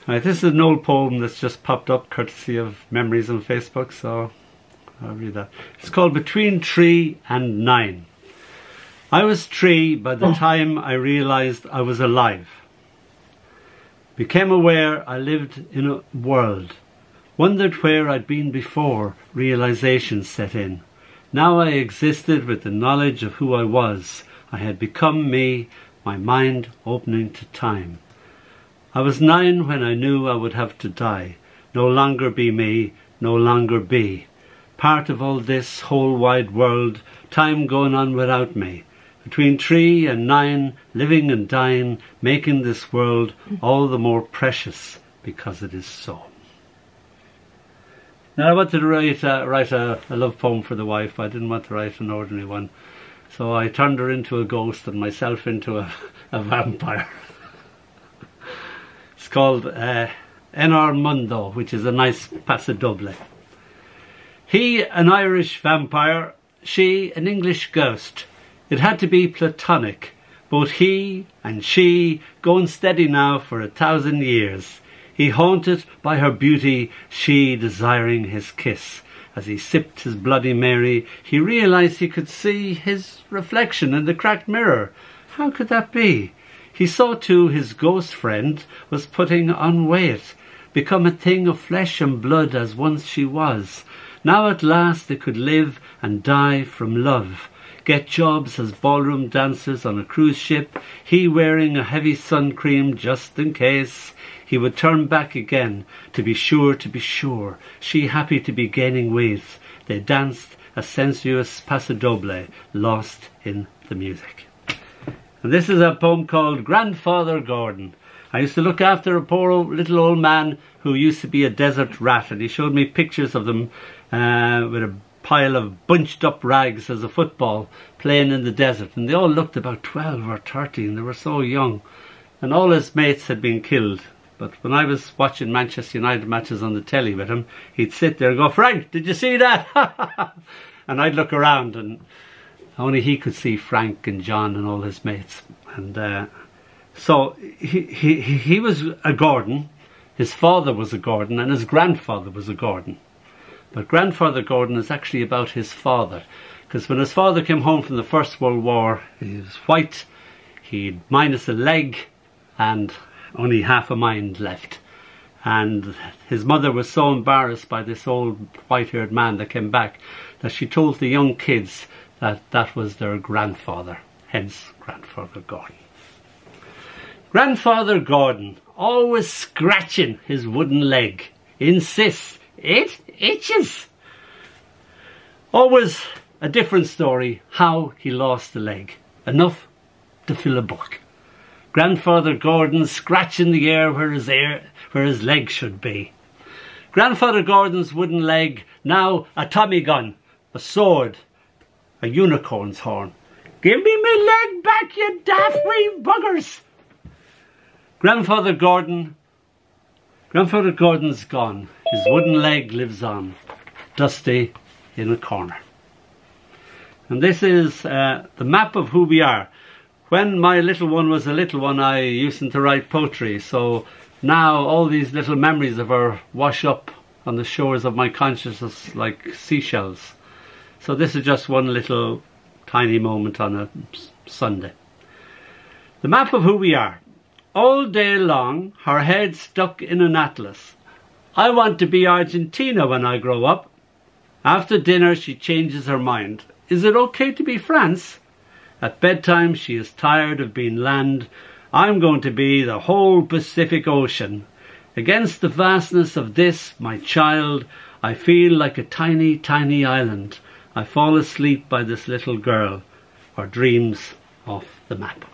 Right, this is an old poem that's just popped up courtesy of Memories on Facebook, so I'll read that. It's called Between 3 and 9. I was 3 by the time I realised I was alive. Became aware I lived in a world. Wondered where I'd been before realisation set in. Now I existed with the knowledge of who I was. I had become me, my mind opening to time. I was 9 when I knew I would have to die. No longer be me, no longer be. Part of all this whole wide world, time going on without me. Between 3 and 9, living and dying, making this world all the more precious because it is so. Now I wanted to write a love poem for the wife, but I didn't want to write an ordinary one. So I turned her into a ghost and myself into a vampire. It's called Enar Mundo, which is a nice paso doble. He, an Irish vampire, she, an English ghost. It had to be platonic, both he and she going steady now for 1,000 years. He haunted by her beauty, she desiring his kiss. As he sipped his Bloody Mary, he realised he could see his reflection in the cracked mirror. How could that be? He saw too his ghost friend was putting on weight, become a thing of flesh and blood as once she was. Now at last they could live and die from love. Get jobs as ballroom dancers on a cruise ship, he wearing a heavy sun cream just in case. He would turn back again, to be sure, she happy to be gaining weight. They danced a sensuous paso doble, lost in the music. And this is a poem called Grandfather Gordon. I used to look after a poor little old man who used to be a desert rat, and he showed me pictures of them with a pile of bunched up rags as a football playing in the desert, and they all looked about 12 or 13. They were so young, and all his mates had been killed. But when I was watching Manchester United matches on the telly with him, he'd sit there and go, "Frank, did you see that?" And I'd look around and only he could see Frank and John and all his mates. And so he was a Gordon, his father was a Gordon, and his grandfather was a Gordon. But Grandfather Gordon is actually about his father, because when his father came home from the First World War, he was white, he'd minus a leg and only half a mind left. And his mother was so embarrassed by this old white-haired man that came back that she told the young kids that that was their grandfather, hence Grandfather Gordon. Grandfather Gordon, always scratching his wooden leg, insists it itches. Always a different story how he lost the leg, enough to fill a book. Grandfather Gordon scratching the air where his leg should be. Grandfather Gordon's wooden leg, now a Tommy gun, a sword, a unicorn's horn. "Give me my leg back, you daft wee buggers!" Grandfather Gordon's gone. His wooden leg lives on, dusty in a corner. And this is the map of who we are. When my little one was a little one, I used to write poetry. So now all these little memories of her wash up on the shores of my consciousness like seashells. So this is just one little tiny moment on a Sunday. The map of who we are. All day long, her head stuck in an atlas. I want to be Argentina when I grow up. After dinner, she changes her mind. Is it okay to be France? At bedtime, she is tired of being land. I'm going to be the whole Pacific Ocean. Against the vastness of this, my child, I feel like a tiny, tiny island. I fall asleep by this little girl, or dreams off the map.